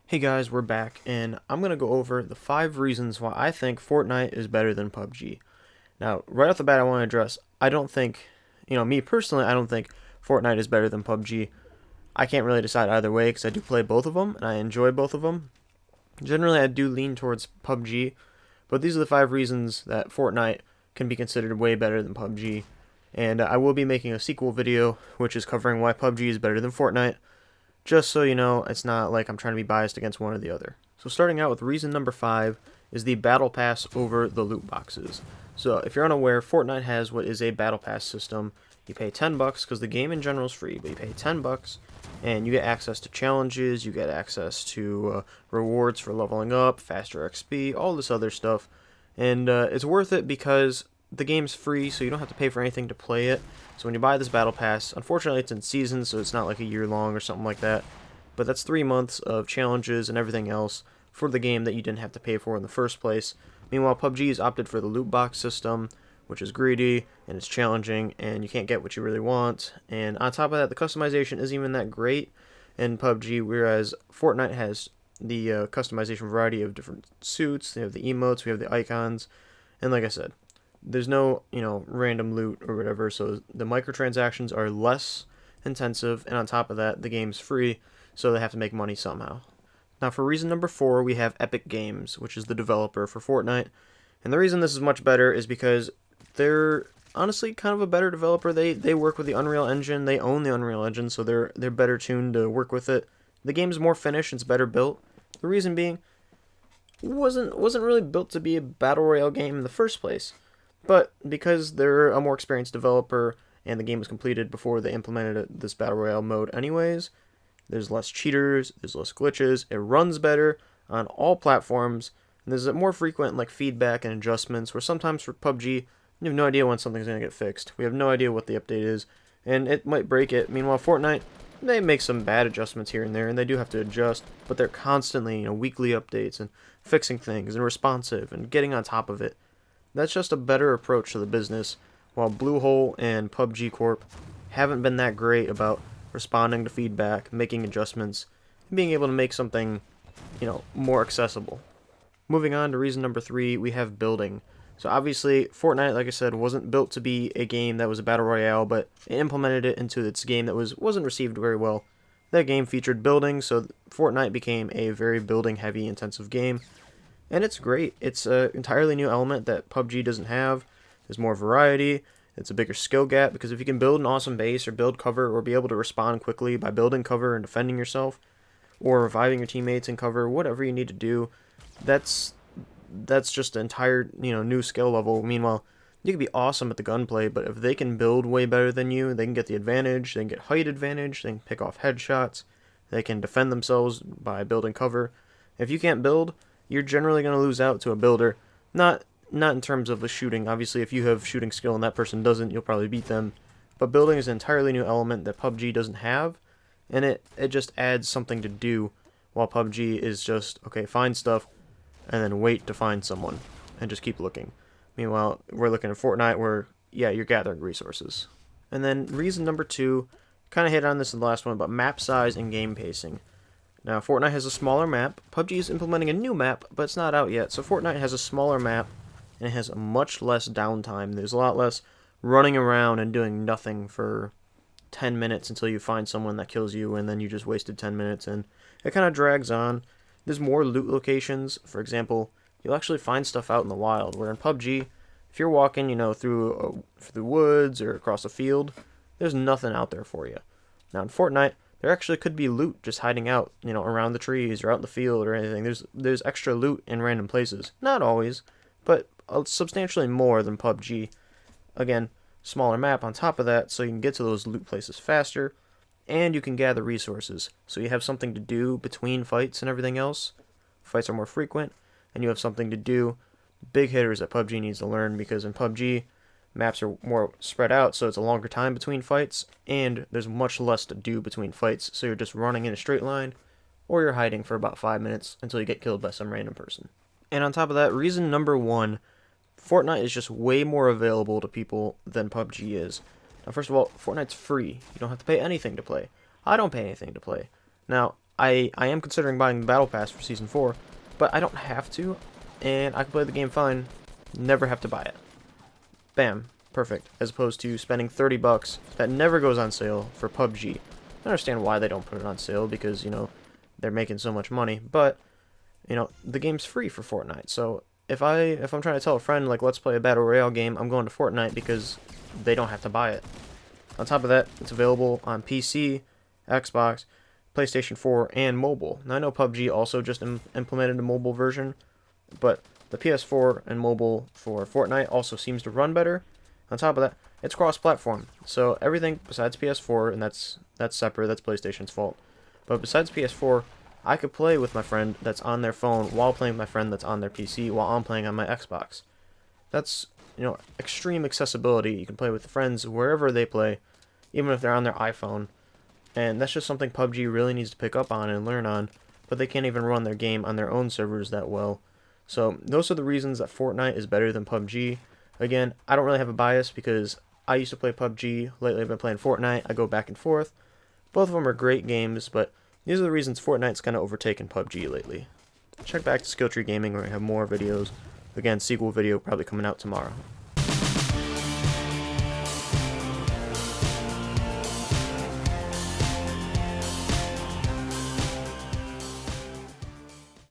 Hey guys, we're back, and I'm going to go over the 5 reasons why I think Fortnite is better than PUBG. Now, right off the bat, I want to address, I don't think, me personally, I don't think Fortnite is better than PUBG. I can't really decide either way because I do play both of them, and I enjoy both of them. Generally, I do lean towards PUBG, but these are the 5 reasons that Fortnite can be considered way better than PUBG. And I will be making a sequel video, which is covering why PUBG is better than Fortnite. Just so you know, it's not like I'm trying to be biased against one or the other. So starting out with reason number 5 is the Battle Pass over the loot boxes. So if you're unaware, Fortnite has what is a Battle Pass system. You pay $10 because the game in general is free, but you pay $10 and you get access to challenges, you get access to rewards for leveling up, faster XP, all this other stuff. And it's worth it because the game's free, so you don't have to pay for anything to play it. So when you buy this Battle Pass, unfortunately it's in season, so it's not like a year long or something like that. But that's 3 months of challenges and everything else for the game that you didn't have to pay for in the first place. Meanwhile, PUBG has opted for the loot box system, which is greedy and it's challenging, and you can't get what you really want. And on top of that, the customization isn't even that great in PUBG, whereas Fortnite has the customization variety of different suits. They have the emotes, we have the icons, and like I said, there's no, random loot or whatever, so the microtransactions are less intensive, and on top of that, the game's free, so they have to make money somehow. Now, for reason number 4, we have Epic Games, which is the developer for Fortnite, and the reason this is much better is because they're honestly kind of a better developer. They work with the Unreal Engine, they own the Unreal Engine, so they're better tuned to work with it. The game's more finished, it's better built. The reason being, it wasn't really built to be a battle royale game in the first place. But because they're a more experienced developer and the game was completed before they implemented this Battle Royale mode anyways, there's less cheaters, there's less glitches, it runs better on all platforms, and there's a more frequent feedback and adjustments where sometimes for PUBG, you have no idea when something's going to get fixed. We have no idea what the update is, and it might break it. Meanwhile, Fortnite, they make some bad adjustments here and there, and they do have to adjust, but they're constantly, weekly updates and fixing things and responsive and getting on top of it. That's just a better approach to the business, while Bluehole and PUBG Corp haven't been that great about responding to feedback, making adjustments, and being able to make something, more accessible. Moving on to reason number 3, we have building. So obviously, Fortnite, like I said, wasn't built to be a game that was a battle royale, but it implemented it into its game that wasn't received very well. That game featured building, so Fortnite became a very building-heavy, intensive game. And it's great. It's an entirely new element that PUBG doesn't have. There's more variety. It's a bigger skill gap, because if you can build an awesome base or build cover or be able to respond quickly by building cover and defending yourself or reviving your teammates in cover, whatever you need to do, that's just an entire, new skill level. Meanwhile, you can be awesome at the gunplay, but if they can build way better than you, they can get the advantage, they can get height advantage, they can pick off headshots, they can defend themselves by building cover. If you can't build, you're generally going to lose out to a builder. Not in terms of the shooting. Obviously, if you have shooting skill and that person doesn't, you'll probably beat them. But building is an entirely new element that PUBG doesn't have, and it just adds something to do, while PUBG is just, okay, find stuff, and then wait to find someone, and just keep looking. Meanwhile, we're looking at Fortnite where, yeah, you're gathering resources. And then reason number 2, kind of hit on this in the last one, but map size and game pacing. Now, Fortnite has a smaller map. PUBG is implementing a new map, but it's not out yet. So Fortnite has a smaller map, and it has much less downtime. There's a lot less running around and doing nothing for 10 minutes until you find someone that kills you, and then you just wasted 10 minutes, and it kind of drags on. There's more loot locations. For example, you'll actually find stuff out in the wild, where in PUBG, if you're walking, through the woods or across a field, there's nothing out there for you. Now, in Fortnite, there actually could be loot just hiding out, around the trees or out in the field or anything. There's extra loot in random places. Not always, but substantially more than PUBG. Again, smaller map on top of that, so you can get to those loot places faster, and you can gather resources. So you have something to do between fights and everything else. Fights are more frequent, and you have something to do. Big hitters that PUBG needs to learn, because in PUBG, maps are more spread out, so it's a longer time between fights, and there's much less to do between fights, so you're just running in a straight line, or you're hiding for about 5 minutes until you get killed by some random person. And on top of that, reason number 1, Fortnite is just way more available to people than PUBG is. Now, first of all, Fortnite's free. You don't have to pay anything to play. I don't pay anything to play. Now, I am considering buying the Battle Pass for Season 4, but I don't have to, and I can play the game fine, never have to buy it. Bam, perfect. As opposed to spending 30 bucks that never goes on sale for PUBG. I understand why they don't put it on sale, because, you know, they're making so much money, but, you know, the game's free for Fortnite, so if I'm trying to tell a friend, like, let's play a Battle Royale game, I'm going to Fortnite because they don't have to buy it. On top of that, it's available on PC, Xbox, PlayStation 4, and mobile. Now, I know PUBG also just implemented a mobile version, but the PS4 and mobile for Fortnite also seems to run better. On top of that, it's cross-platform, so everything besides PS4, and that's separate, that's PlayStation's fault. But besides PS4, I could play with my friend that's on their phone while playing with my friend that's on their PC while I'm playing on my Xbox. That's, you know, extreme accessibility. You can play with friends wherever they play, even if they're on their iPhone. And that's just something PUBG really needs to pick up on and learn on, but they can't even run their game on their own servers that well. So those are the reasons that Fortnite is better than PUBG. Again, I don't really have a bias because I used to play PUBG. Lately I've been playing Fortnite. I go back and forth. Both of them are great games, but these are the reasons Fortnite's kind of overtaken PUBG lately. Check back to Skilltree Gaming where I have more videos. Again, sequel video probably coming out tomorrow.